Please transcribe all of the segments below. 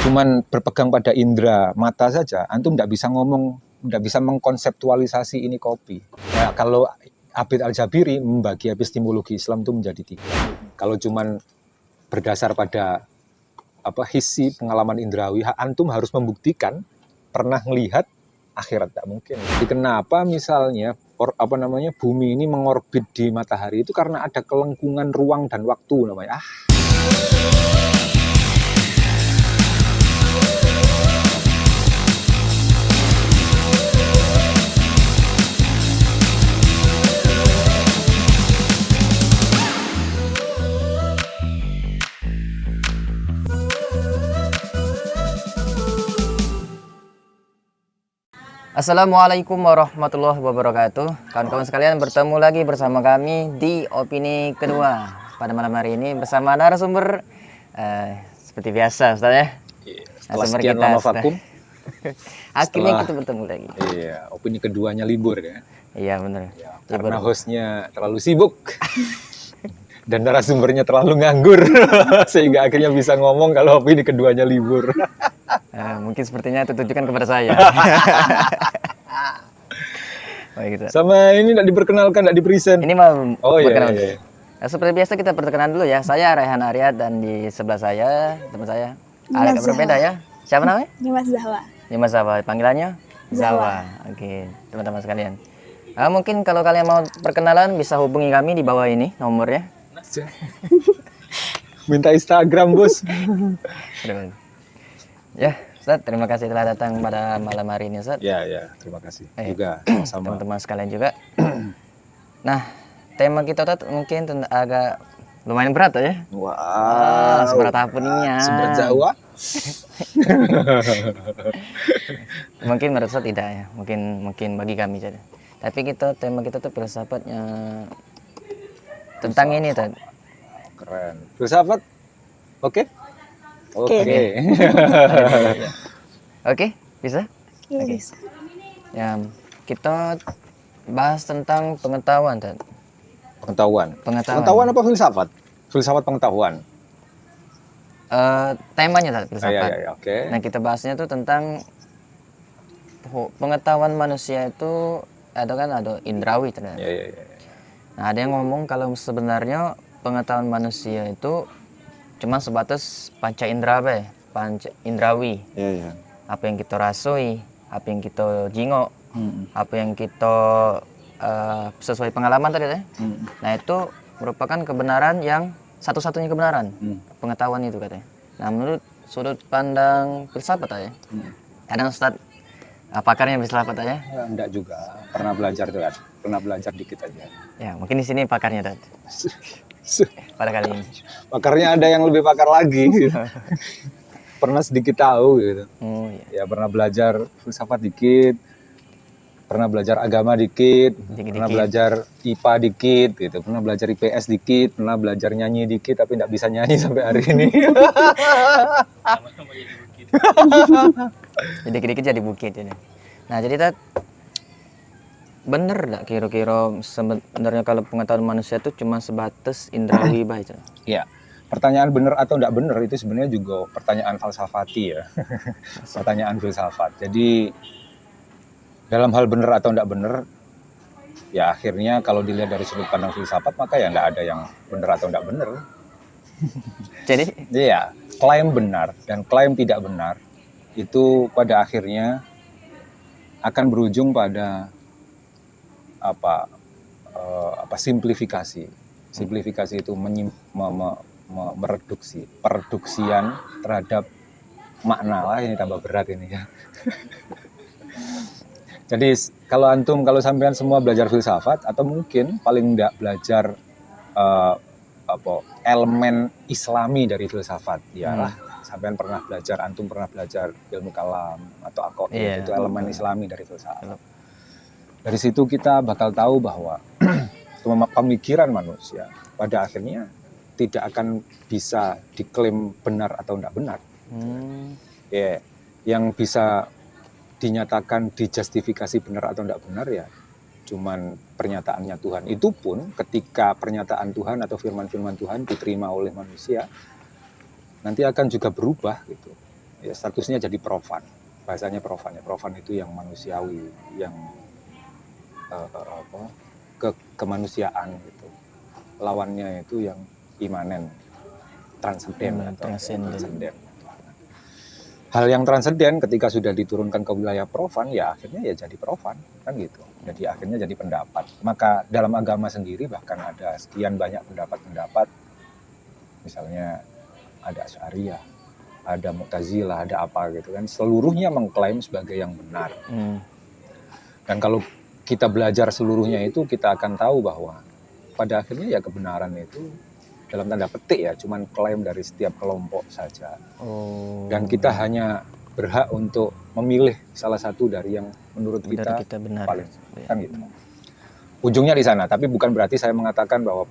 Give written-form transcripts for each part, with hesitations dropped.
cuman berpegang pada indera mata saja, antum tidak bisa ngomong, tidak bisa mengkonseptualisasi ini kopi. Ya, kalau Abid Al-Jabiri membagi epistemologi Islam itu menjadi 3. Kalau cuman berdasar pada hissi, pengalaman indrawi, antum harus membuktikan pernah melihat akhirat, tak mungkin. Jadi kenapa misalnya bumi ini mengorbit di matahari itu karena ada kelengkungan ruang dan waktu namanya. Assalamualaikum warahmatullahi wabarakatuh. Kawan-kawan sekalian, bertemu lagi bersama kami di opini kedua. Pada malam hari ini bersama narasumber seperti biasa, Ustaz ya. Setelah sekian lama vakum. Akhirnya kita bertemu lagi. Iya, opini keduanya libur ya. Iya benar. Ya, karena hostnya terlalu sibuk dan narasumbernya terlalu nganggur sehingga akhirnya bisa ngomong kalau opini keduanya libur. Mungkin sepertinya ditujukan kepada saya. Gitu. Sama ini tidak diperkenalkan, tidak dipresent. Ini mau perkenalan. Iya. Seperti biasa kita perkenalan dulu ya. Saya Raihan Aryat dan di sebelah saya teman saya agak berbeda ya. Siapa namanya? Nyimas Zahwa. Nyimas Zahwa. Panggilannya? Zawa. Oke, teman-teman sekalian. Mungkin kalau kalian mau perkenalan bisa hubungi kami di bawah ini nomornya. Minta Instagram, Bos. Ya, Ustaz, terima kasih telah datang pada malam hari ini, Ustaz. Ya, terima kasih juga sama teman-teman sekalian juga. Nah, tema kita Ustaz mungkin agak lumayan berat ya. Wow. Seberat apa nih ya? Seberat Jawa? Mungkin menurut Ustaz tidak ya. Mungkin bagi kami saja. Tapi tema kita tuh filsafatnya tentang ini, Ustaz. Keren. Filsafat? Oke. Oke, bisa? Iya, Oke. bisa. Ya, kita bahas tentang pengetahuan, Tad. Pengetahuan apa filsafat? Filsafat pengetahuan. Temanya, Tad, filsafat. Iya, oke. Nah, kita bahasnya tuh tentang pengetahuan manusia itu ada indrawi, Tad. Iya. Nah, ada yang ngomong kalau sebenarnya pengetahuan manusia itu cuma sebatas panca indrawi. Iya. Apa yang kita rasoi, apa yang kita jingok, apa yang kita sesuai pengalaman tadi ya. Nah, itu merupakan kebenaran yang satu-satunya kebenaran. Pengetahuan itu katanya. Nah, menurut sudut pandang filsafat ya. Kadang Ustaz pakarnya filsafat ya? Enggak juga. Pernah belajar tuh kan. Pernah belajar dikit aja. Ya, mungkin di sini pakarnya Tad. Pada kali ini. Pakarnya ada yang lebih pakar lagi gitu. Pernah sedikit tahu gitu. Iya. Ya pernah belajar filsafat dikit, pernah belajar agama dikit, pernah belajar IPA dikit gitu, pernah belajar IPS dikit, pernah belajar nyanyi dikit tapi tidak bisa nyanyi sampai hari ini. Jadi dikit-dikit jadi bukit ini. Nah, jadi Tad, bener nggak kira-kira sebenarnya kalau pengetahuan manusia itu cuma sebatas indrawi baca? Iya. Pertanyaan benar atau tidak benar itu sebenarnya juga pertanyaan falsafati ya. Pertanyaan filsafat. Jadi dalam hal benar atau tidak benar, ya akhirnya kalau dilihat dari sudut pandang filsafat maka ya tidak ada yang benar atau tidak benar. Jadi? Iya, klaim benar dan klaim tidak benar itu pada akhirnya akan berujung pada simplifikasi. Simplifikasi itu mereduksi, pereduksian terhadap makna lah, ini tambah berat ini ya. Jadi kalau sampean semua belajar filsafat atau mungkin paling enggak belajar elemen Islami dari filsafat, ya sampean antum pernah belajar ilmu kalam atau aqaid, itu elemen Islami dari filsafat. Dari situ kita bakal tahu bahwa pemikiran manusia pada akhirnya tidak akan bisa diklaim benar atau tidak benar. Ya, yang bisa dinyatakan dijustifikasi benar atau tidak benar ya cuman pernyataannya Tuhan. Itu pun ketika pernyataan Tuhan atau firman-firman Tuhan diterima oleh manusia nanti akan juga berubah gitu. ya statusnya jadi profan. Bahasanya profan ya. Profan itu yang manusiawi, yang kemanusiaan gitu. Lawannya itu yang imanen, transenden atau transenden. Hal yang transenden ketika sudah diturunkan ke wilayah profan, ya akhirnya ya jadi profan, kan gitu. Jadi akhirnya jadi pendapat. Maka dalam agama sendiri bahkan ada sekian banyak pendapat-pendapat, misalnya ada Asy'ariyah, ada Mu'tazilah, ada apa gitu kan. Seluruhnya mengklaim sebagai yang benar. Dan kalau kita belajar seluruhnya itu, kita akan tahu bahwa pada akhirnya ya kebenaran itu dalam tanda petik ya, cuman klaim dari setiap kelompok saja. Dan kita hanya berhak untuk memilih salah satu dari yang menurut kita benar. Paling kan gitu. Ujungnya di sana, tapi bukan berarti saya mengatakan bahwa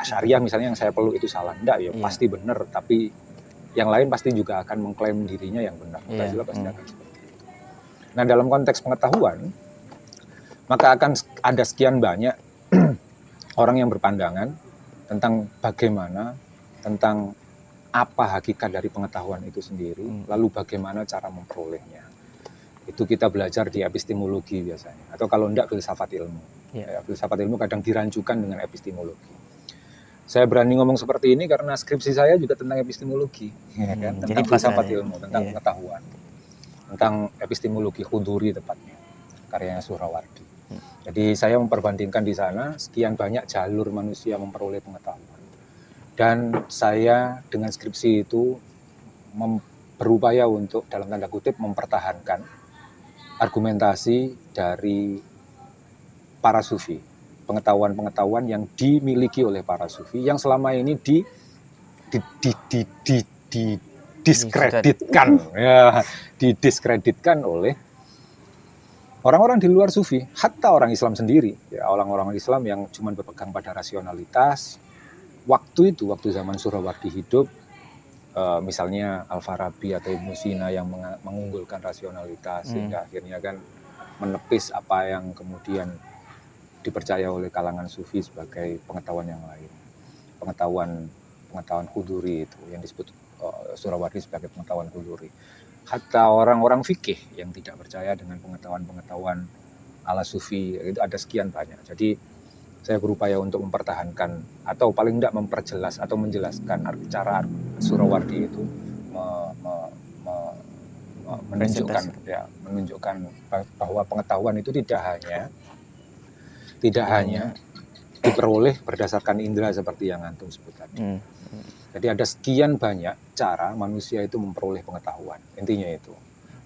Asy'ariyah misalnya yang saya peluk itu salah. Enggak, ya pasti benar, tapi yang lain pasti juga akan mengklaim dirinya yang benar. Mu'tazilah pasti akan seperti itu. Nah, dalam konteks pengetahuan, maka akan ada sekian banyak orang yang berpandangan tentang bagaimana, tentang apa hakikat dari pengetahuan itu sendiri, lalu bagaimana cara memperolehnya. Itu kita belajar di epistemologi biasanya, atau kalau enggak filsafat ilmu. Ya, filsafat ilmu kadang dirancukan dengan epistemologi. Saya berani ngomong seperti ini karena skripsi saya juga tentang epistemologi, ya kan? Tentang filsafat ilmu, tentang pengetahuan, tentang epistemologi Khudhuri tepatnya, karyanya Suhrawardi. Jadi saya memperbandingkan di sana sekian banyak jalur manusia memperoleh pengetahuan. Dan saya dengan skripsi itu berupaya untuk dalam tanda kutip mempertahankan argumentasi dari para sufi. Pengetahuan-pengetahuan yang dimiliki oleh para sufi yang selama ini didiskreditkan oleh orang-orang di luar sufi, hatta orang Islam sendiri, ya orang-orang Islam yang cuma berpegang pada rasionalitas. Waktu zaman Suhrawardi hidup, misalnya Al-Farabi atau Ibnu Sina yang mengunggulkan rasionalitas, sehingga akhirnya kan menepis apa yang kemudian dipercaya oleh kalangan sufi sebagai pengetahuan yang lain. Pengetahuan Khudhuri itu yang disebut Suhrawardi sebagai pengetahuan Khudhuri. Hatta orang-orang fikih yang tidak percaya dengan pengetahuan-pengetahuan ala sufi itu ada sekian banyak. Jadi saya berupaya untuk mempertahankan atau paling tidak memperjelas atau menjelaskan cara Suhrawardi itu menunjukkan bahwa pengetahuan itu tidak hanya diperoleh berdasarkan indera seperti yang antum sebut tadi. Jadi ada sekian banyak cara manusia itu memperoleh pengetahuan, intinya itu.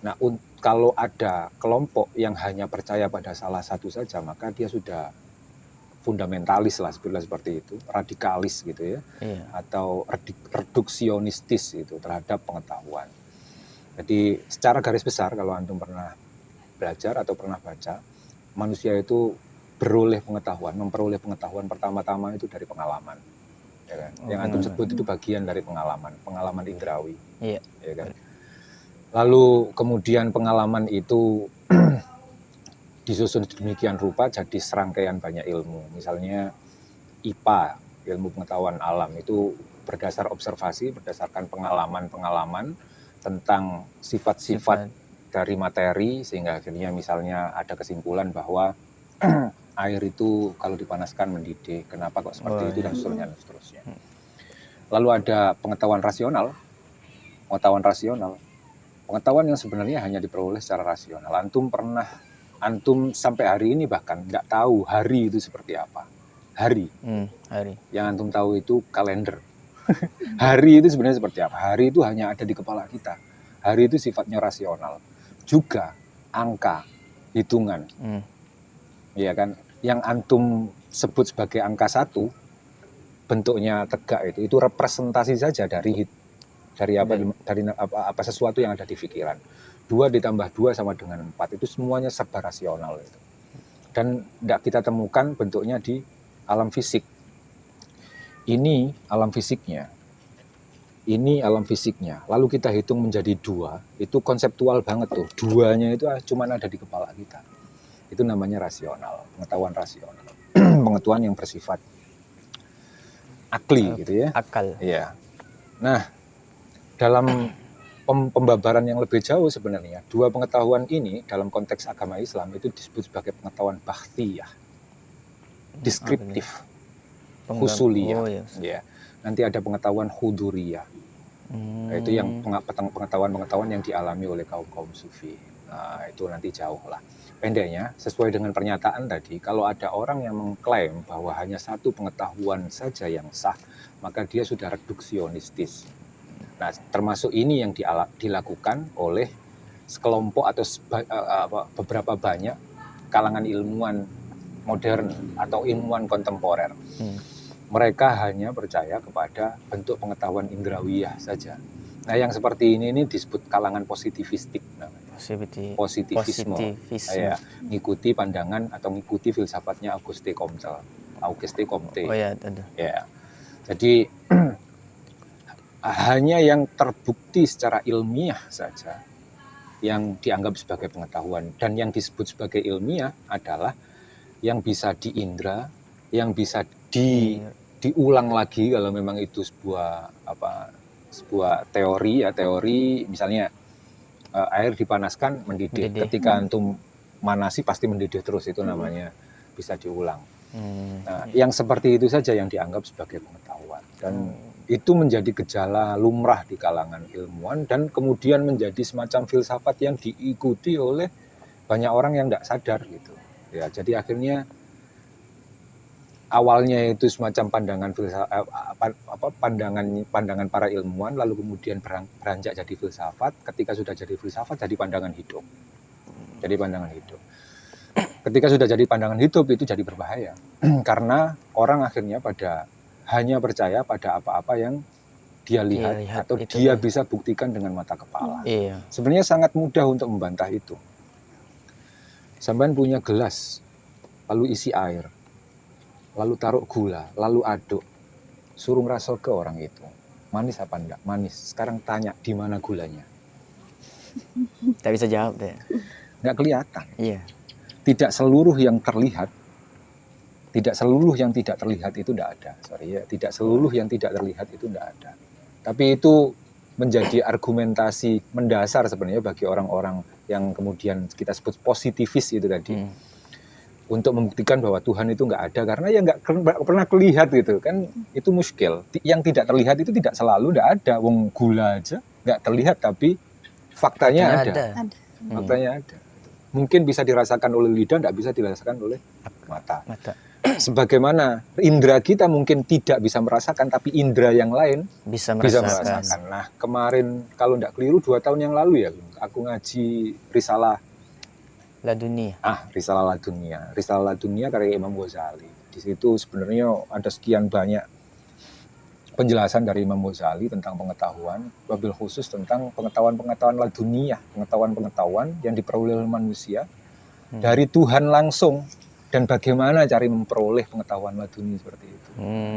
Nah, kalau ada kelompok yang hanya percaya pada salah satu saja, maka dia sudah fundamentalis lah, seperti itu, radikalis gitu ya, atau reduksionistis itu terhadap pengetahuan. Jadi secara garis besar kalau antum pernah belajar atau pernah baca, manusia itu memperoleh pengetahuan pertama-tama itu dari pengalaman. Ya kan? Yang antum sebut itu bagian dari pengalaman indrawi, ya kan? Lalu kemudian pengalaman itu disusun demikian rupa jadi serangkaian banyak ilmu. Misalnya IPA, ilmu pengetahuan alam, itu berdasar observasi, berdasarkan pengalaman-pengalaman tentang sifat-sifat dari materi, sehingga akhirnya misalnya ada kesimpulan bahwa air itu kalau dipanaskan mendidih, kenapa kok seperti itu, dan seterusnya. Lalu ada pengetahuan rasional, pengetahuan yang sebenarnya hanya diperoleh secara rasional. Antum sampai hari ini bahkan nggak tahu hari itu seperti apa. Hari. Yang antum tahu itu kalender. Hari itu sebenarnya seperti apa? Hari itu hanya ada di kepala kita. Hari itu sifatnya rasional. Juga angka, hitungan. Ya kan? Yang antum sebut sebagai angka 1, bentuknya tegak itu representasi saja dari apa sesuatu yang ada di pikiran. 2 ditambah 2 sama dengan 4, itu semuanya serba rasional itu. Dan tidak kita temukan bentuknya di alam fisik. Ini alam fisiknya. Lalu kita hitung menjadi 2, itu konseptual banget tuh. 2-nya itu cuma ada di kepala kita. Itu namanya rasional, pengetahuan rasional. Pengetahuan yang bersifat akli gitu ya. Akal. Iya. Nah, dalam pembabaran yang lebih jauh sebenarnya. Dua pengetahuan ini dalam konteks agama Islam itu disebut sebagai pengetahuan bakhtiyah, deskriptif, husuliyah. Ya. Nanti ada pengetahuan huduriyah, yaitu yang pengetahuan-pengetahuan yang dialami oleh kaum sufi. Nah, itu nanti jauh lah. Pendeknya, sesuai dengan pernyataan tadi, kalau ada orang yang mengklaim bahwa hanya satu pengetahuan saja yang sah, maka dia sudah reduksionistis. Nah, termasuk ini yang dilakukan oleh sekelompok atau beberapa banyak kalangan ilmuwan modern atau ilmuwan kontemporer. Mereka hanya percaya kepada bentuk pengetahuan indrawiyah saja. Nah, yang seperti ini disebut kalangan positivistik namanya. Positivisme. Ya, ngikuti pandangan atau ngikuti filsafatnya Auguste Comte. Oh ya, tentu. Ya. Jadi hanya yang terbukti secara ilmiah saja yang dianggap sebagai pengetahuan, dan yang disebut sebagai ilmiah adalah yang bisa diindra, yang bisa diulang lagi kalau memang itu sebuah teori misalnya air dipanaskan mendidih. Ketika antum manasi pasti mendidih terus, itu namanya bisa diulang. Nah, yang seperti itu saja yang dianggap sebagai pengetahuan, dan itu menjadi gejala lumrah di kalangan ilmuwan, dan kemudian menjadi semacam filsafat yang diikuti oleh banyak orang yang tidak sadar gitu. Ya, jadi akhirnya awalnya itu semacam pandangan para ilmuwan, lalu kemudian beranjak jadi filsafat. Ketika sudah jadi filsafat, jadi pandangan hidup. Ketika sudah jadi pandangan hidup, itu jadi berbahaya. Karena orang akhirnya hanya percaya pada apa-apa yang dia lihat atau dia bisa buktikan dengan mata kepala. Iya. Sebenarnya sangat mudah untuk membantah itu. Sampean punya gelas, lalu isi air, lalu taruh gula, lalu aduk, suruh ngerasa ke orang itu, manis apa enggak? Manis. Sekarang tanya, di mana gulanya? Tak bisa jawab deh. Nggak kelihatan. Iya. Tidak seluruh yang terlihat, tidak seluruh yang tidak terlihat itu tidak ada. Tidak seluruh yang tidak terlihat itu tidak ada. Tapi itu menjadi argumentasi mendasar sebenarnya bagi orang-orang yang kemudian kita sebut positivis itu tadi. Untuk membuktikan bahwa Tuhan itu nggak ada, karena ya nggak pernah kelihatan gitu kan, itu muskil. Yang tidak terlihat itu tidak selalu nggak ada. Wong gula aja nggak terlihat tapi faktanya ada. Faktanya ada. Mungkin bisa dirasakan oleh lidah, tidak bisa dirasakan oleh mata. Sebagaimana indera kita mungkin tidak bisa merasakan, tapi indera yang lain bisa merasakan. Nah, kemarin kalau tidak keliru 2 tahun yang lalu ya, aku ngaji Risalah Ladunia. Risalah Ladunia karya Imam Ghazali. Di situ sebenarnya ada sekian banyak penjelasan dari Imam Ghazali tentang pengetahuan, wabil khusus tentang pengetahuan ladunia, pengetahuan yang diperoleh oleh manusia dari Tuhan langsung, dan bagaimana cara memperoleh pengetahuan laduni seperti itu.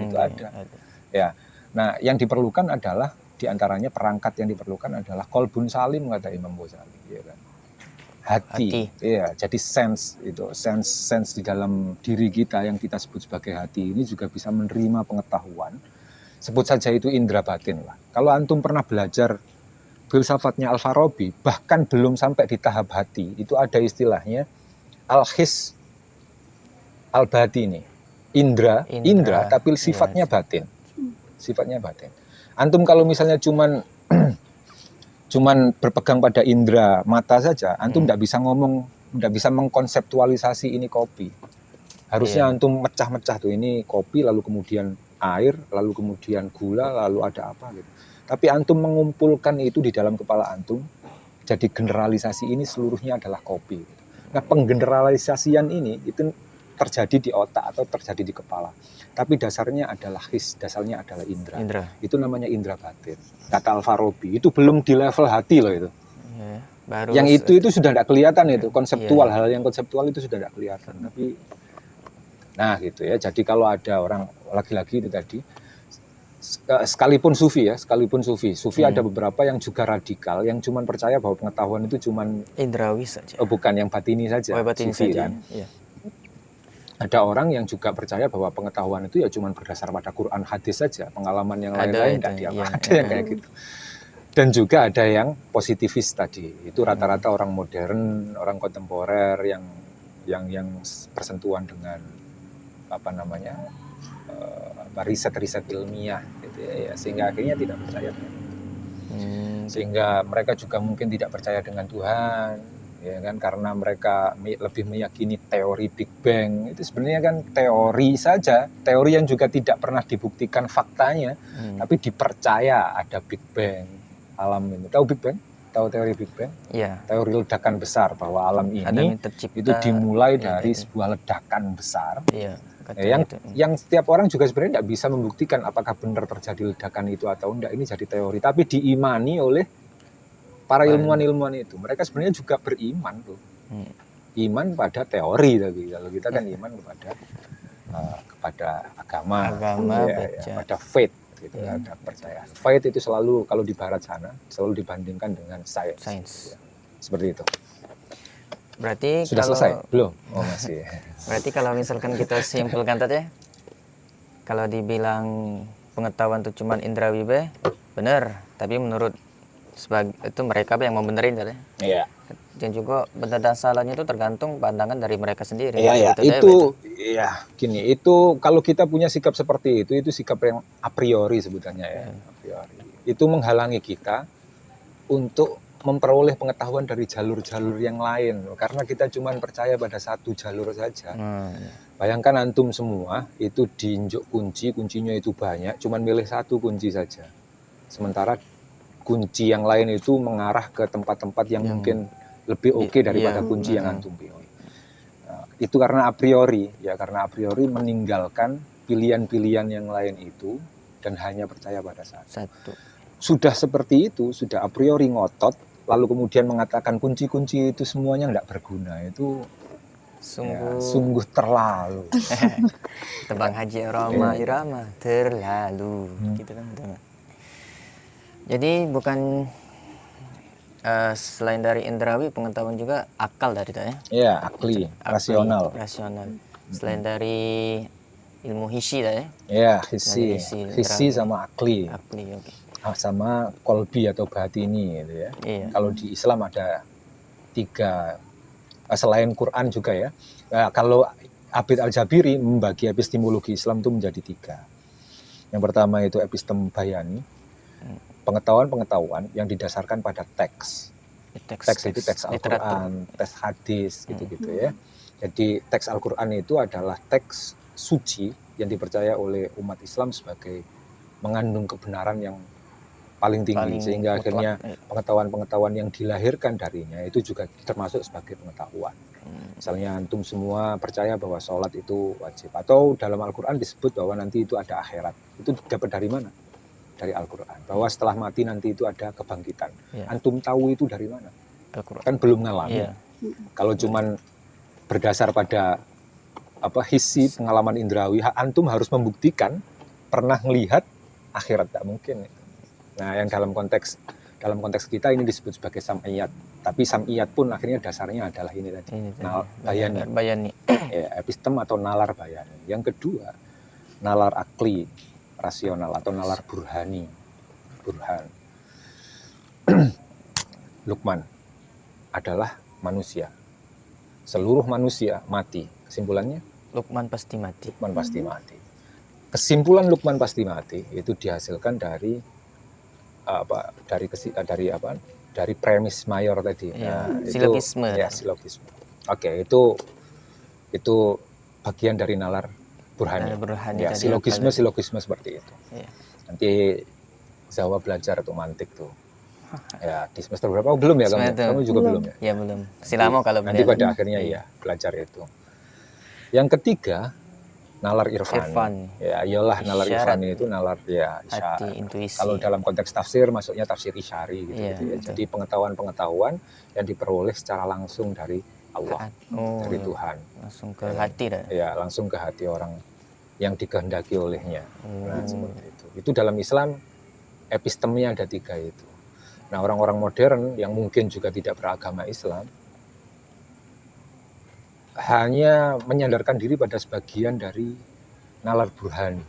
Itu ada. Ya. Nah, yang diperlukan adalah diantaranya perangkat yang diperlukan adalah kolbun salim, kata Imam Ghazali, ya kan? Hati. Iya, jadi sense di dalam diri kita yang kita sebut sebagai hati ini juga bisa menerima pengetahuan. Sebut saja itu indera batin lah. Kalau antum pernah belajar filsafatnya Al-Farabi, bahkan belum sampai di tahap hati, itu ada istilahnya al-his al-batini. Indra tapi sifatnya batin. Sifatnya batin. Antum kalau misalnya cuman berpegang pada indera mata saja, antum tidak bisa ngomong, tidak bisa mengkonseptualisasi ini kopi. Harusnya antum mecah-mecah tuh, ini kopi, lalu kemudian air, lalu kemudian gula, lalu ada apa gitu. Tapi antum mengumpulkan itu di dalam kepala antum, jadi generalisasi ini seluruhnya adalah kopi. Nah, penggeneralisasian ini itu terjadi di otak atau terjadi di kepala. Tapi dasarnya adalah his, dasarnya adalah indra. Itu namanya indra batin. Kata Al-Farabi, itu belum di level hati loh itu. Baru yang itu sudah tidak kelihatan itu, konseptual, hal yang konseptual itu sudah tidak kelihatan. Tapi nah gitu ya, jadi kalau ada orang lagi-lagi itu tadi, sekalipun sufi ada beberapa yang juga radikal, yang cuma percaya bahwa pengetahuan itu cuma indrawi saja, bukan yang batini saja, batini sufi saja, kan. Iya. Ada orang yang juga percaya bahwa pengetahuan itu ya cuma berdasar pada Quran hadis saja, pengalaman yang lain-lain tidak diamalkan, yang kayak gitu. Dan juga ada yang positivis tadi. Itu rata-rata orang modern, orang kontemporer yang bersentuhan dengan apa namanya riset-riset ilmiah, gitu ya, sehingga akhirnya tidak percaya. Sehingga mereka juga mungkin tidak percaya dengan Tuhan, ya kan, karena mereka lebih meyakini teori Big Bang. Itu sebenarnya kan teori saja, teori yang juga tidak pernah dibuktikan faktanya, tapi dipercaya ada Big Bang alam ini. Tahu Big Bang? Tahu teori Big Bang? Iya. Teori ledakan besar, bahwa alam ini itu dimulai dari sebuah ledakan besar. Iya. Yang setiap orang juga sebenarnya tidak bisa membuktikan apakah benar terjadi ledakan itu atau enggak. Ini jadi teori, tapi diimani oleh para ilmuwan-ilmuwan itu. Mereka sebenarnya juga beriman tuh. Iman pada teori, tapi kalau kita kan iman kepada agama ya, pada faith gitu, ada percayaan. Faith itu selalu, kalau di barat sana selalu dibandingkan dengan science. Ya. Seperti itu. Berarti sudah selesai? Belum? Oh, masih. Berarti kalau misalkan kita simpulkan tadi, kalau dibilang pengetahuan itu cuma indrawi be, benar. Tapi menurut itu mereka yang mau benerin tadi. Iya. Dan juga benar dan salahnya itu tergantung pandangan dari mereka sendiri. Iya, itu ya gini, itu kalau kita punya sikap seperti itu sikap yang a priori sebutannya ya. A priori. Itu menghalangi kita untuk memperoleh pengetahuan dari jalur-jalur yang lain, karena kita cuma percaya pada satu jalur saja. Bayangkan antum semua itu diinjak kuncinya itu banyak, cuma milih satu kunci saja. Sementara kunci yang lain itu mengarah ke tempat-tempat yang mungkin lebih oke daripada kunci yang antum pilih. Nah, itu karena a priori, ya, karena a priori meninggalkan pilihan-pilihan yang lain itu dan hanya percaya pada satu. Sudah seperti itu, sudah a priori ngotot, lalu kemudian mengatakan kunci-kunci itu semuanya tidak berguna, itu sungguh terlalu. Tebang Haji Roma Irama terlalu, gitu kan. Jadi bukan selain dari indrawi, pengetahuan juga akal dari itu ya? Iya, akli, rasional. Selain dari ilmu hisi ya? Iya, hisi sama akli. Sama kolbi atau batini gitu ya. Iya. Kalau di Islam ada 3, selain Quran juga ya. Kalau Abid Al-Jabiri membagi epistemologi Islam itu menjadi 3. Yang pertama itu epistem bayani, pengetahuan yang didasarkan pada teks. Teks itu teks Al-Quran, teks hadis gitu-gitu ya. Jadi teks Al-Quran itu adalah teks suci yang dipercaya oleh umat Islam sebagai mengandung kebenaran yang paling tinggi, sehingga akhirnya pengetahuan-pengetahuan yang dilahirkan darinya itu juga termasuk sebagai pengetahuan. Misalnya antum semua percaya bahwa sholat itu wajib, atau dalam Al-Quran disebut bahwa nanti itu ada akhirat. Itu dapat dari mana? Dari Al-Quran. Bahwa setelah mati nanti itu ada kebangkitan. Antum tahu itu dari mana? Kan belum ngalami. Kalau cuman berdasar pada hisi, pengalaman indrawi, antum harus membuktikan pernah melihat akhirat, tak mungkin. Nah, yang dalam konteks kita ini disebut sebagai sam'iyat. Tapi sam'iyat pun akhirnya dasarnya adalah ini tadi. Bayani. Ya, epistem atau nalar bayani. Yang kedua, nalar akli, rasional atau nalar burhan. Luqman adalah manusia. Seluruh manusia mati. Kesimpulannya? Luqman pasti mati. Kesimpulan Luqman pasti mati itu dihasilkan dari premis mayor tadi. Silogisme. Silogisme. Oke, itu bagian dari nalar burhani. Ya, silogisme seperti itu. Nanti Zawa belajar atau mantik tuh. Ya, di semester berapa? Belum ya kamu? Kamu juga belum ya? Ya, belum. Silamo kalau nanti pada akhirnya belajar itu. Yang ketiga, nalar irfani. Ya, iyalah nalar irfani itu nalar hati, intuisi. Kalau dalam konteks tafsir masuknya tafsir isyari gitu, ya. Jadi pengetahuan-pengetahuan yang diperoleh secara langsung dari Allah, dari Tuhan. Langsung ke hati dah. Ya, langsung ke hati orang yang dikehendaki olehnya. Nah, seperti itu. Itu dalam Islam epistemnya ada 3 itu. Nah, orang-orang modern yang mungkin juga tidak beragama Islam hanya menyandarkan diri pada sebagian dari nalar burhani.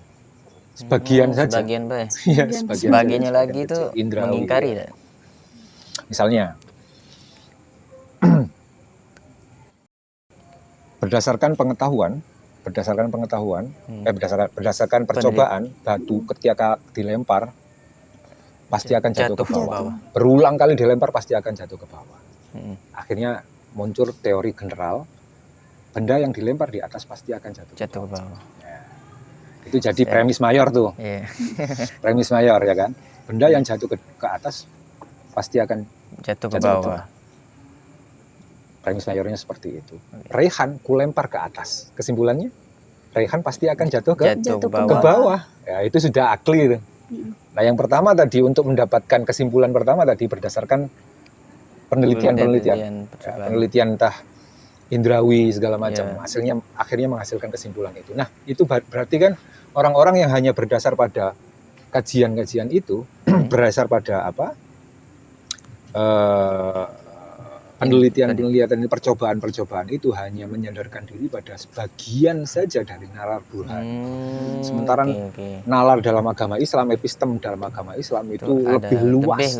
Sebagian saja. Sebagian, Pak. Iya, Sebagiannya saja, lagi itu indrawi. mengingkari. Ya. Misalnya berdasarkan pengetahuan, berdasarkan percobaan, batu ketika dilempar pasti akan jatuh ke bawah. Berulang kali dilempar pasti akan jatuh ke bawah. Akhirnya muncul teori general, benda yang dilempar di atas pasti akan jatuh ke bawah. Ya. Itu jadi premis mayor tuh. Premis mayor ya kan. Benda yang jatuh ke atas pasti akan jatuh ke bawah. Premis mayornya seperti itu. Rehan kulempar ke atas. Kesimpulannya rehan pasti akan jatuh ke bawah. Ya, itu sudah akli itu. Nah, yang pertama tadi untuk mendapatkan kesimpulan pertama tadi berdasarkan penelitian entah indrawi segala macam. Hasilnya akhirnya menghasilkan kesimpulan itu. Nah, itu berarti kan orang-orang yang hanya berdasar pada kajian-kajian itu, berdasar pada apa? Penelitian percobaan itu hanya menyadarkan diri pada sebagian saja dari nalar burhan. Sementara nalar dalam agama Islam, epistem dalam agama Islam itu lebih luas.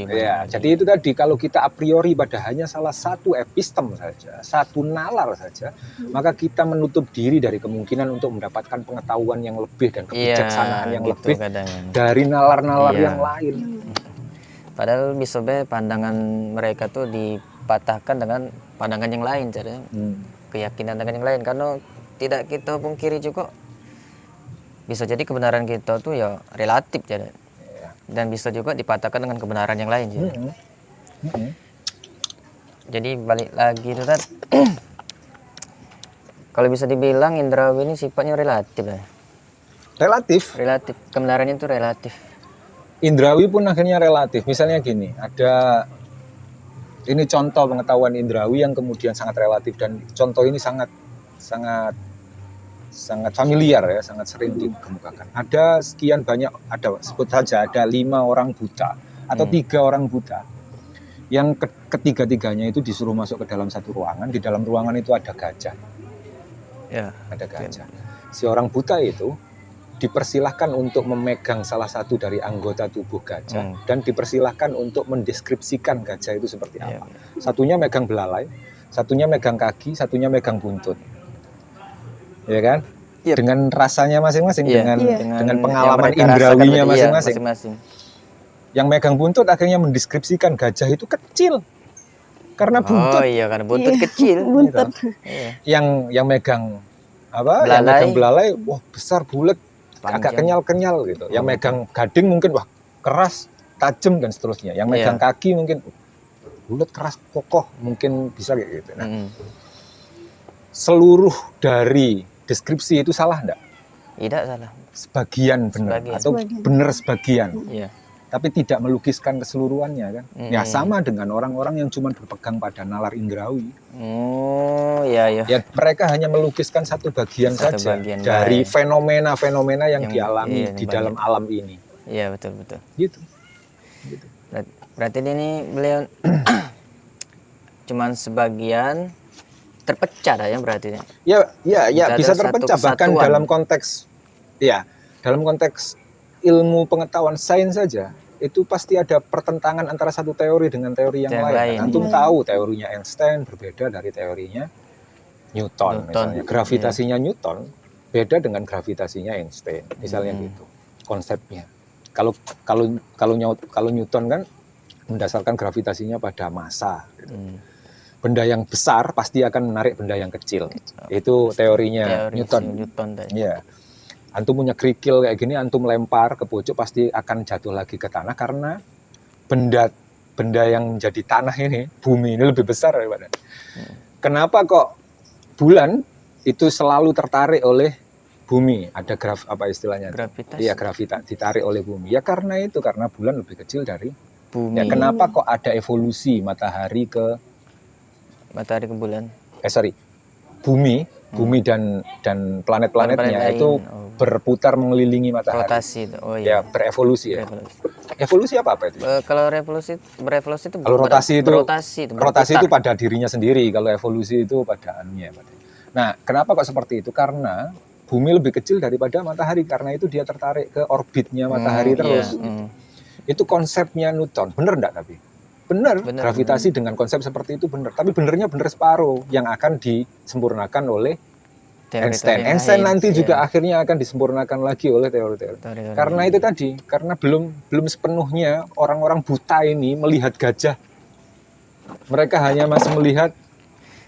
Ya, jadi itu tadi kalau kita a priori pada hanya salah satu epistem saja, satu nalar saja, maka kita menutup diri dari kemungkinan untuk mendapatkan pengetahuan yang lebih dan kebijaksanaan yang lebih dari nalar-nalar yang lain. Padahal bisa pandangan mereka tuh dipatahkan dengan pandangan yang lain, keyakinan dengan yang lain. Karena tidak kita pungkiri juga, bisa jadi kebenaran kita tuh ya relatif, dan bisa juga dipatahkan dengan kebenaran yang lain. Jadi balik lagi itu kan, kalau bisa dibilang indrawi ini sifatnya relatif. Relatif. Kebenarannya itu relatif. Indrawi pun akhirnya relatif. Misalnya gini, ada ini contoh pengetahuan indrawi yang kemudian sangat relatif, dan contoh ini sangat familiar ya, sangat sering dikemukakan. Ada sekian banyak, sebut saja ada 5 orang buta atau 3 orang buta yang ketiga-tiganya itu disuruh masuk ke dalam satu ruangan. Di dalam ruangan itu ada gajah. Ada gajah. Si orang buta itu dipersilahkan untuk memegang salah satu dari anggota tubuh gajah dan dipersilahkan untuk mendeskripsikan gajah itu seperti apa. Satunya megang belalai, satunya megang kaki, satunya megang buntut. Ya kan? Dengan rasanya masing-masing, dengan pengalaman indrawinya masing-masing. Yang megang buntut akhirnya mendeskripsikan gajah itu kecil. Karena buntut. Karena buntut kecil. Yang megang apa? Yang megang belalai, wah besar, bulat, agak kenyal-kenyal gitu. Yang megang gading mungkin wah keras, tajam dan seterusnya. Yang megang kaki mungkin bulat, keras, kokoh, mungkin bisa kayak gitu. Nah, seluruh dari deskripsi itu salah enggak? Tidak salah. Sebagian benar atau benar sebagian. Tapi tidak melukiskan keseluruhannya kan. Ya sama dengan orang-orang yang cuma berpegang pada nalar indrawi. Ya mereka hanya melukiskan satu bagian saja dari fenomena-fenomena yang dialami di dalam alam ini. Iya, betul. Gitu. Berarti ini beliau cuman sebagian terpecah ya berarti. Ya bisa terpecah bahkan dalam konteks ilmu pengetahuan sains saja. Itu pasti ada pertentangan antara satu teori dengan teori yang lain. Antum tahu teorinya Einstein berbeda dari teorinya Newton. Misalnya gravitasinya Newton beda dengan gravitasinya Einstein, misalnya gitu konsepnya. Kalau Newton kan mendasarkan gravitasinya pada massa. Gitu. Benda yang besar pasti akan menarik benda yang kecil. Itu teorinya Newton. Ya. Antum punya kerikil kayak gini, antum lempar ke pojok pasti akan jatuh lagi ke tanah karena benda yang jadi tanah ini, bumi ini lebih besar daripada. Kenapa kok bulan itu selalu tertarik oleh bumi? Ada gravitasi. Iya, gravitasi ditarik oleh bumi. Ya karena bulan lebih kecil dari bumi. Ya kenapa kok ada evolusi matahari ke bulan? Bumi dan planet-planetnya itu berputar mengelilingi matahari. Rotasi. Berevolusi ya. Evolusi apa itu? Kalau berevolusi itu kalau rotasi itu pada dirinya sendiri, kalau evolusi itu pada anunya. Nah, kenapa kok seperti itu? Karena bumi lebih kecil daripada matahari karena itu dia tertarik ke orbitnya matahari terus. Itu konsepnya Newton. Bener enggak tapi? Bener. Gravitasi dengan konsep seperti itu bener. Tapi benernya bener separuh yang akan disempurnakan oleh Einstein. Einstein nanti juga akhirnya akan disempurnakan lagi oleh teori-teori. Karena itu tadi, karena belum sepenuhnya orang-orang buta ini melihat gajah. Mereka hanya masih melihat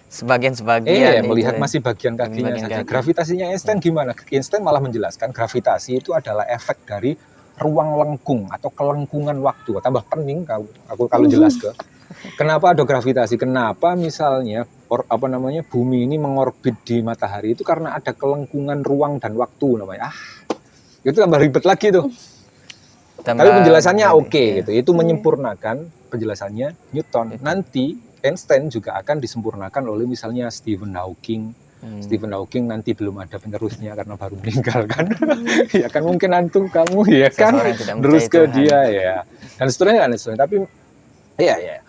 sebagian-sebagian. Melihat masih bagian kakinya saja. Gravitasinya Einstein gimana? Einstein malah menjelaskan gravitasi itu adalah efek dari ruang lengkung atau kelengkungan waktu. Tambah pening aku kalau jelas ke. Kenapa ada gravitasi? Kenapa misalnya bumi ini mengorbit di matahari itu karena ada kelengkungan ruang dan waktu namanya. Itu tambah ribet lagi tuh. Tapi penjelasannya gitu. Itu menyempurnakan penjelasannya Newton. Nanti Einstein juga akan disempurnakan oleh misalnya Stephen Hawking. Stephen Hawking nanti belum ada penerusnya karena baru meninggal kan. Ya kan mungkin antum kamu ya kan terus ke dia ya. Dan seterusnya. Tapi ya.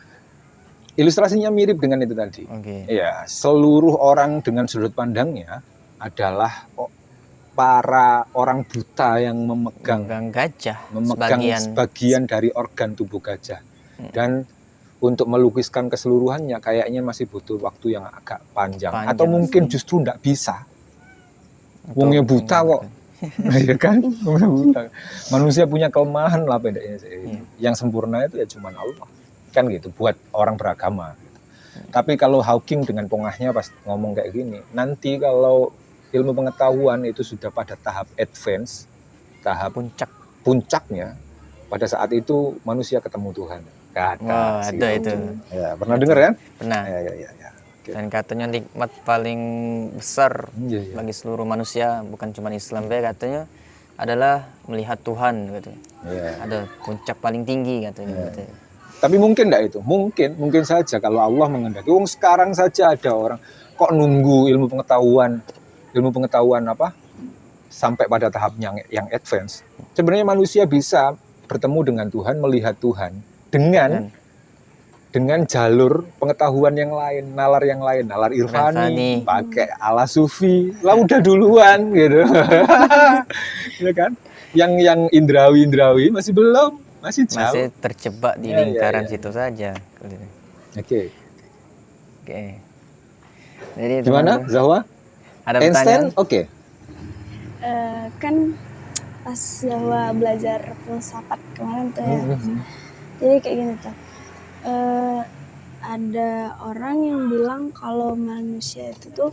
Ilustrasinya mirip dengan itu tadi. Ya, seluruh orang dengan sudut pandangnya adalah para orang buta yang memegang sebagian dari organ tubuh gajah. Dan untuk melukiskan keseluruhannya kayaknya masih butuh waktu yang agak panjang atau mungkin justru enggak bisa. Wongnya buta kok. Ya kan? Buta. Manusia punya kelemahan lah pendeknya. Yang sempurna itu ya cuma Allah. Kan gitu buat orang beragama. Tapi kalau Hawking dengan pongahnya pas ngomong kayak gini, nanti kalau ilmu pengetahuan itu sudah pada tahap advance, tahap puncaknya, pada saat itu manusia ketemu Tuhan. Ada itu. Ya, pernah dengar kan? Pernah. Ya. Dan katanya nikmat paling besar bagi seluruh manusia, bukan cuma Islam, katanya adalah melihat Tuhan gitu. Ada puncak paling tinggi katanya. Tapi mungkin enggak itu? Mungkin saja kalau Allah menghendaki. Sekarang saja ada orang kok nunggu ilmu pengetahuan sampai pada tahap yang advance. Sebenarnya manusia bisa bertemu dengan Tuhan, melihat Tuhan dengan jalur pengetahuan yang lain, nalar irfani, pakai ala sufi, lah udah duluan gitu. Ya kan? Yang indrawi masih belum, masih jauh. Masih terjebak di lingkaran situ saja. Oke. Jadi gimana, Zahwa? Ada Einstein? Oke. Kan pas Zahwa belajar filsafat kemarin tuh ya. Jadi kayak gini tuh. Ada orang yang bilang kalau manusia itu tuh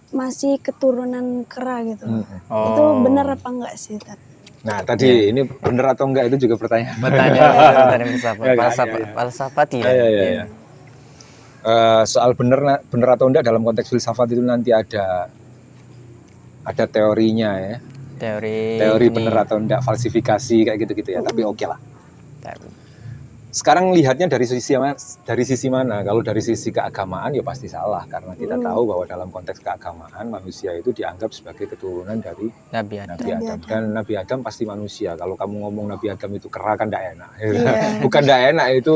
masih keturunan kera gitu. Itu benar apa enggak sih, Tat? Nah, tadi ini benar atau enggak itu juga pertanyaan. Falsafat ya. Soal benar atau enggak dalam konteks filsafat itu nanti ada teorinya ya. Teori benar atau enggak, falsifikasi kayak gitu-gitu ya. Tapi oke lah. Sekarang lihatnya dari sisi mana? Kalau dari sisi keagamaan ya pasti salah karena kita tahu bahwa dalam konteks keagamaan manusia itu dianggap sebagai keturunan dari Nabi Adam. Dan Nabi Adam pasti manusia. Kalau kamu ngomong Nabi Adam itu kera kan enggak enak. Bukan enggak enak itu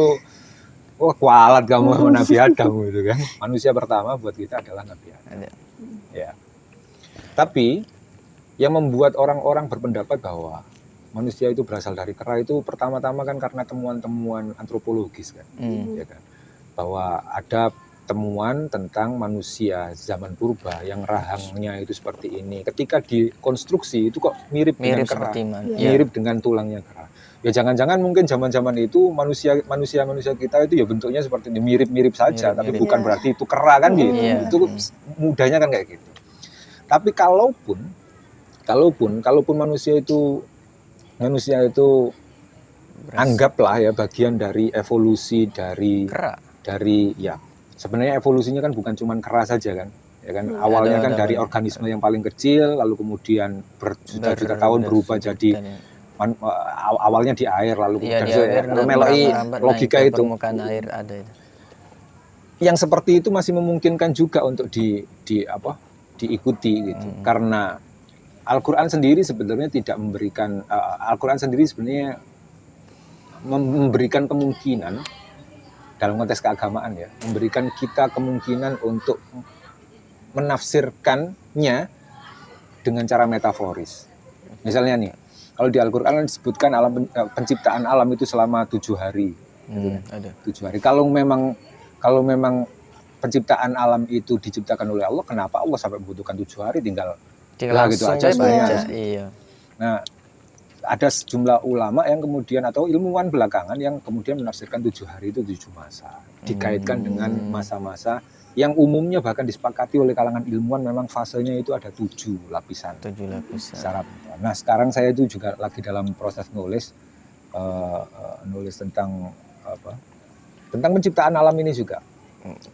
kualat kamu sama Nabi Adam gitu kan. Manusia pertama buat kita adalah Nabi Adam. Ya. Tapi yang membuat orang-orang berpendapat bahwa manusia itu berasal dari kera itu pertama-tama kan karena temuan-temuan antropologis kan, ya kan, bahwa ada temuan tentang manusia zaman purba yang rahangnya itu seperti ini. Ketika dikonstruksi itu kok mirip dengan kera, mirip dengan tulangnya kera. Ya jangan-jangan mungkin zaman-zaman itu manusia kita itu ya bentuknya seperti ini, mirip-mirip saja, tapi bukan berarti itu kera kan gitu. Itu mudahnya kan kayak gitu. Tapi kalaupun manusia itu anggaplah ya bagian dari evolusi dari ya sebenarnya evolusinya kan bukan cuma kera saja kan ya kan awalnya kan dari organisme yang paling kecil lalu kemudian berjuta-juta tahun berubah jadi awalnya di air lalu kemudian meloi logika itu air ada itu. Yang seperti itu masih memungkinkan juga untuk diikuti gitu karena Al-Quran sendiri sebenarnya tidak memberikan Al-Quran sendiri sebenarnya memberikan kemungkinan dalam konteks keagamaan ya, memberikan kita kemungkinan untuk menafsirkannya dengan cara metaforis. Misalnya nih, kalau di Al-Quran disebutkan penciptaan alam itu selama 7 hari. Ada 7 hari. Kalau memang penciptaan alam itu diciptakan oleh Allah, kenapa Allah sampai membutuhkan 7 hari? Tinggal gitu aja sebenarnya. Iya. Nah, ada sejumlah ulama yang kemudian atau ilmuwan belakangan yang kemudian menafsirkan 7 hari itu 7 masa, dikaitkan dengan masa-masa yang umumnya bahkan disepakati oleh kalangan ilmuwan memang fasenya itu ada 7 lapisan. 7 lapisan. Nah, sekarang saya itu juga lagi dalam proses nulis tentang penciptaan alam ini juga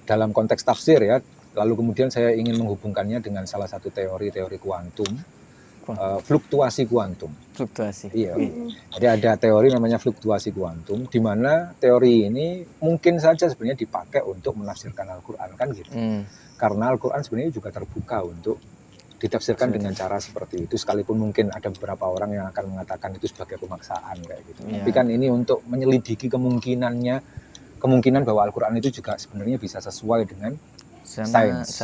dalam konteks tafsir ya. Lalu kemudian saya ingin menghubungkannya dengan salah satu teori kuantum, fluktuasi kuantum. Iya. Jadi ada teori namanya fluktuasi kuantum, di mana teori ini mungkin saja sebenarnya dipakai untuk menafsirkan Al-Quran kan gitu. Karena Al-Quran sebenarnya juga terbuka untuk ditafsirkan dengan cara seperti itu, sekalipun mungkin ada beberapa orang yang akan mengatakan itu sebagai pemaksaan kayak gitu. Tapi kan ini untuk menyelidiki kemungkinan bahwa Al-Quran itu juga sebenarnya bisa sesuai dengan sains.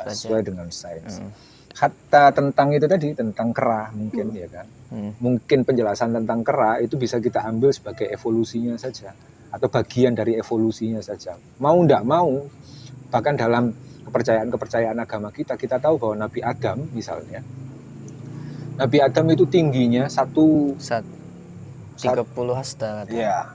Sesuai dengan sains. Hatta tentang itu tadi, tentang kera mungkin ya kan. Mungkin penjelasan tentang kera itu bisa kita ambil sebagai evolusinya saja atau bagian dari evolusinya saja. Mau enggak mau, bahkan dalam kepercayaan agama kita tahu bahwa Nabi Adam misalnya. Nabi Adam itu tingginya 30 hasta. Iya.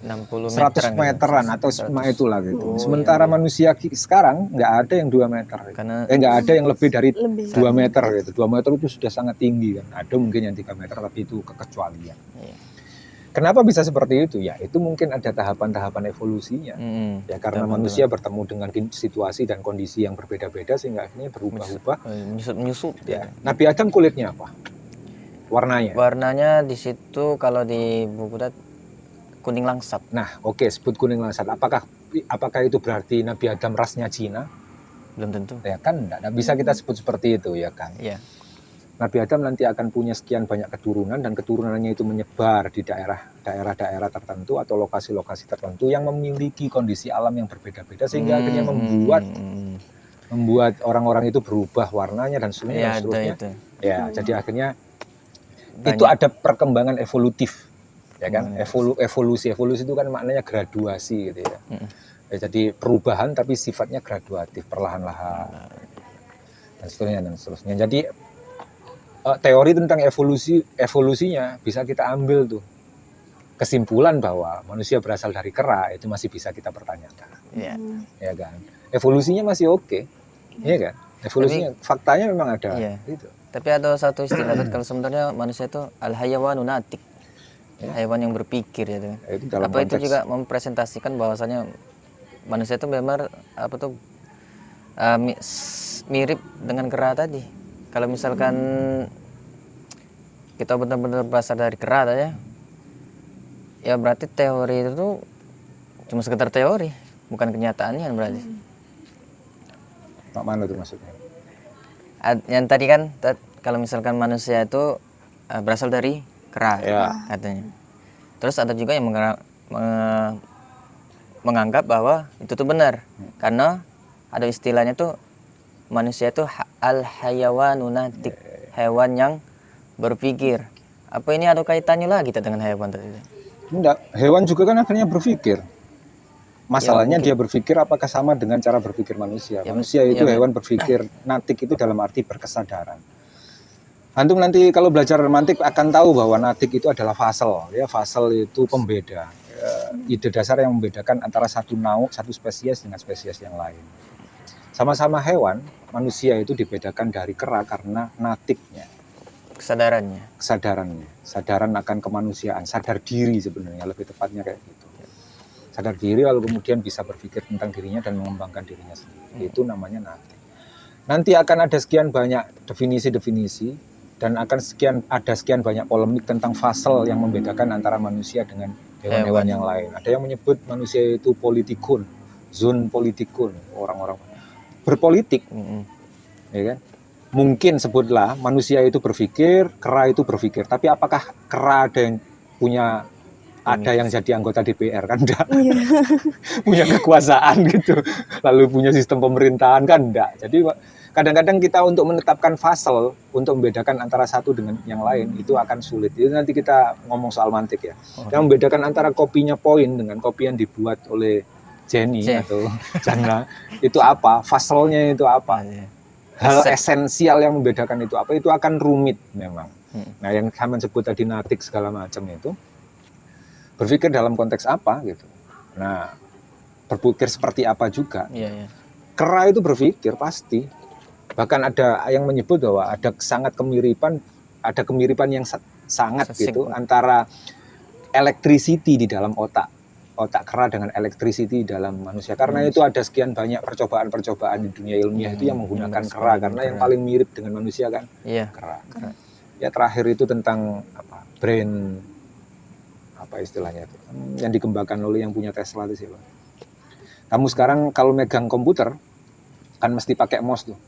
60 100 meteran atau semua itulah gitu. Sementara manusia sekarang nggak ada yang 2 meter. Nggak ada yang lebih dari 2 meter gitu. 2 meter itu sudah sangat tinggi kan. Ada mungkin yang 3 meter tapi itu kekecualian. Kenapa bisa seperti itu? Ya itu mungkin ada tahapan-tahapan evolusinya. Ya karena manusia bertemu dengan situasi dan kondisi yang berbeda-beda sehingga akhirnya berubah-ubah. Menyusut. Ya. Nabi Adam kulitnya apa? Warnanya? Warnanya di situ kalau di buku kuning langsat. Nah, oke, sebut kuning langsat. Apakah itu berarti Nabi Adam rasnya Cina? Belum tentu. Ya kan, enggak bisa kita sebut seperti itu ya kan. Iya. Nabi Adam nanti akan punya sekian banyak keturunan dan keturunannya itu menyebar di daerah-daerah tertentu atau lokasi-lokasi tertentu yang memiliki kondisi alam yang berbeda-beda sehingga akhirnya membuat orang-orang itu berubah warnanya dan seterusnya. Ya, jadi akhirnya itu ada perkembangan evolutif. Ya kan, evolusi itu kan maknanya graduasi gitu ya. Ya jadi perubahan tapi sifatnya graduatif, perlahan-lahan dan seterusnya. Jadi teori tentang evolusinya bisa kita ambil tuh kesimpulan bahwa manusia berasal dari kera itu masih bisa kita pertanyakan. Ya kan, evolusinya masih oke. Ya kan, evolusinya faktanya memang ada. Gitu. Tapi ada satu istilah kalau sebenarnya manusia itu al-hayawanun natik. Hewan yang berpikir ya. Itu juga mempresentasikan bahwasanya manusia itu memang mirip dengan kera tadi. Kalau misalkan kita benar-benar berasal dari kera tadi ya berarti teori itu cuma sekedar teori, bukan kenyataannya berarti. Mana itu maksudnya? Yang tadi kan kalau misalkan manusia itu berasal dari kera katanya. Terus ada juga yang menganggap bahwa itu tuh benar karena ada istilahnya tuh manusia itu al-hayawanun natik, hewan yang berpikir. Apa ini ada kaitannya lagi dengan hewan tadi? Enggak, hewan juga kan akhirnya berpikir. Masalahnya dia berpikir apakah sama dengan cara berpikir manusia? Manusia itu hewan berpikir, natik itu dalam arti berkesadaran. Antum nanti kalau belajar mantik akan tahu bahwa natik itu adalah fasel. Ya, fasel itu pembeda. Ide dasar yang membedakan antara satu spesies dengan spesies yang lain. Sama-sama hewan, manusia itu dibedakan dari kera karena natiknya. Kesadaran akan kemanusiaan, sadar diri sebenarnya lebih tepatnya kayak gitu. Sadar diri lalu kemudian bisa berpikir tentang dirinya dan mengembangkan dirinya sendiri. Itu namanya natik. Nanti akan ada sekian banyak definisi-definisi dan akan ada sekian banyak polemik tentang fasel yang membedakan antara manusia dengan hewan-hewan yang lain. Ada yang menyebut manusia itu politikun, zon politikun, orang-orang berpolitik, ya kan? Mungkin sebutlah manusia itu berpikir, kera itu berpikir. Tapi apakah kera ada yang punya ada yang jadi anggota DPR kan enggak. Iya. Punya kekuasaan gitu. Lalu punya sistem pemerintahan kan enggak. Jadi kadang-kadang kita untuk menetapkan fasal untuk membedakan antara satu dengan yang lain itu akan sulit. Itu nanti kita ngomong soal mantik ya. Yang membedakan antara kopinya Poin dengan kopi yang dibuat oleh Jenny atau Jana itu apa? Fasalnya itu apa? Hal esensial yang membedakan itu apa? Itu akan rumit memang. Nah, yang kami sebut tadi natik segala macam itu berpikir dalam konteks apa gitu. Nah, berpikir seperti apa juga. Kera itu berpikir pasti. Bahkan ada yang menyebut bahwa ada kemiripan yang sangat gitu antara electricity di dalam otak kera dengan electricity dalam manusia. Karena itu ada sekian banyak percobaan di dunia ilmiah itu yang menggunakan kera karena yang paling mirip dengan manusia kan kera. Ya terakhir itu tentang brain istilahnya itu yang dikembangkan oleh yang punya Tesla itu siapa? Kamu sekarang kalau megang komputer kan mesti pakai mouse tuh.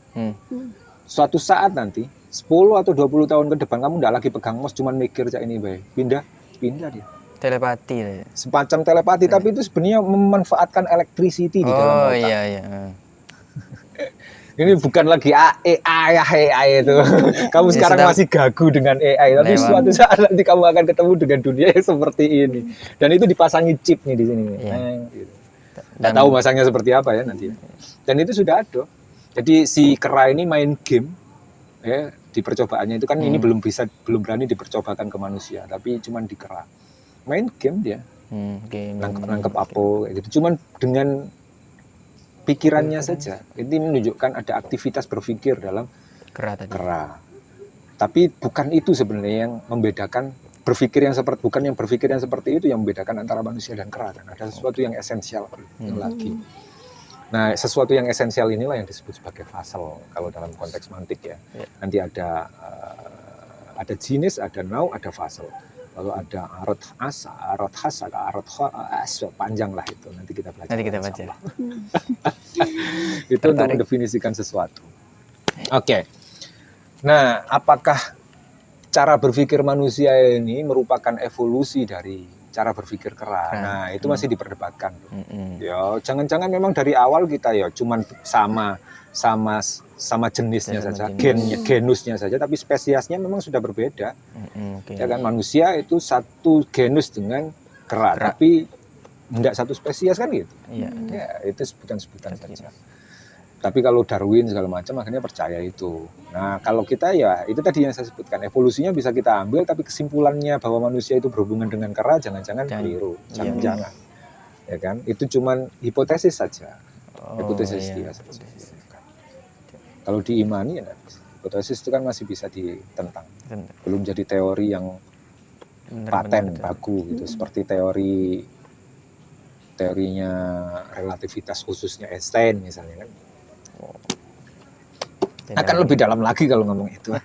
Suatu saat nanti 10 atau 20 tahun ke depan kamu nggak lagi pegang mouse, cuman mikir cak ini baik, pindah dia. Telepati. Semacam telepati, tapi itu sebenarnya memanfaatkan electricity di dalam otak. Ini bukan lagi AI itu. Kamu sekarang masih gagu dengan AI, tapi suatu saat nanti kamu akan ketemu dengan dunia yang seperti ini. Dan itu dipasangi chip nih di sini. Gitu. Nggak tahu masangnya seperti apa ya nanti. Dan itu sudah ada. Jadi si kera ini main game ya di percobaannya itu kan ini belum berani dipercobakan ke manusia, tapi cuman di kera. Main game dia. Nangkep apa kayak gitu. Cuman dengan pikirannya saja. Ini menunjukkan ada aktivitas berpikir dalam kera. Tapi bukan itu sebenarnya yang membedakan bukan yang berpikir yang seperti itu yang membedakan antara manusia dan kera. Dan ada sesuatu yang esensial lagi. Nah, sesuatu yang esensial inilah yang disebut sebagai fasal kalau dalam konteks mantik ya. Nanti ada jenis, ada nau, ada fasal. Lalu ada arot asa, panjang lah itu. Nanti kita baca. Itu untuk mendefinisikan sesuatu. Oke. Nah, apakah cara berpikir manusia ini merupakan evolusi dari cara berpikir kera? Nah, itu masih diperdebatkan. Ya, jangan-jangan memang dari awal kita ya cuman sama jenisnya saja, genusnya saja, tapi spesiesnya memang sudah berbeda. Ya kan, manusia itu satu genus dengan kera. Tapi tidak satu spesies kan gitu. Ya, itu sebutan-sebutan saja. Tapi kalau Darwin segala macam akhirnya percaya itu. Nah, kalau kita ya itu tadi yang saya sebutkan, evolusinya bisa kita ambil, tapi kesimpulannya bahwa manusia itu berhubungan dengan kera jangan-jangan keliru. Jangan-jangan. Ya kan? Itu cuman hipotesis saja. Hipotesis dia saja. Kalau diimani ya hipotesis itu kan masih bisa ditentang. Belum jadi teori yang paten baku gitu, seperti teorinya relativitas khususnya Einstein misalnya kan. Akan lebih dalam lagi kalau ngomong itu.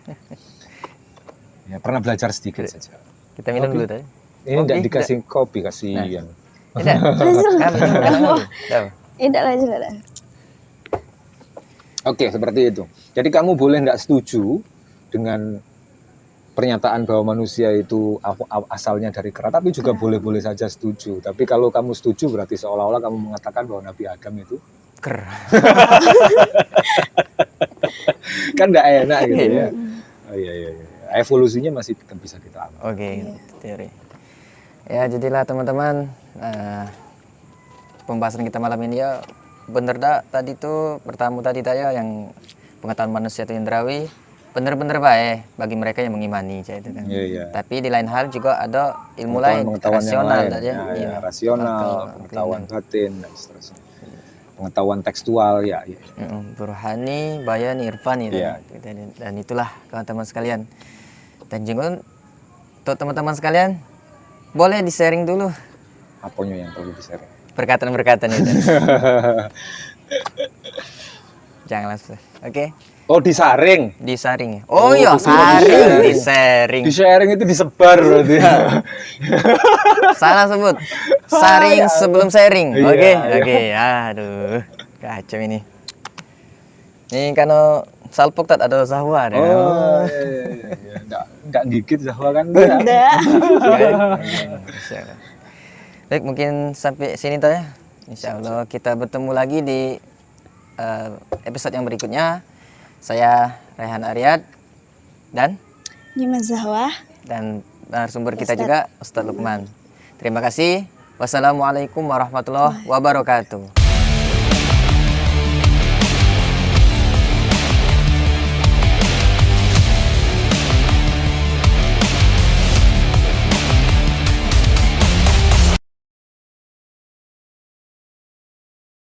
Ya, pernah belajar sedikit saja. Kita minum dulu tadi. Ini tidak dikasih kopi, kasihan. Tidak lanjut. Oke, seperti itu. Jadi kamu boleh nggak setuju dengan pernyataan bahwa manusia itu asalnya dari kera, tapi juga boleh-boleh saja setuju. Tapi kalau kamu setuju berarti seolah-olah kamu mengatakan bahwa Nabi Adam itu kera. Kan nggak enak gitu ya. Oh, iya. Evolusinya masih tetap bisa kita ambil. Oke, teori. Ya, jadilah teman-teman pembahasan kita malam ini ya. Bener dah tadi tuh pertama tadi saya yang pengetahuan manusia itu indrawi bener-bener baik bagi mereka yang mengimani itu kan. Tapi di lain hal juga ada ilmu lain rasional ya, rasional, pengetahuan batin dan seterusnya. Pengetahuan tekstual ya. Burhani, bayan, irfan itu. Dan itulah teman-teman sekalian. Dan juga untuk teman-teman sekalian boleh di-sharing dulu. Apanya yang perlu di-sharing? Perkataan-perkataan itu. Jangan langsung. Oke. Oh, disaring. Disaring. Oh iya, saring, disaring. Di-sharing itu disebar berarti. Salah sebut. Saring sebelum sharing. Oke. Aduh, kacau ini. Ini karena salpok tak ada Zahwa deh. Oh, iya. Enggak gigit Zahwa kan? Tidak. Baik, mungkin sampai sini toh ya. Insya Allah kita bertemu lagi di episode yang berikutnya. Saya Rehan Aryad dan Nyiman Zahwa. Dan narasumber kita juga Ustadz Lukman. Terima kasih. Wassalamualaikum warahmatullahi wabarakatuh.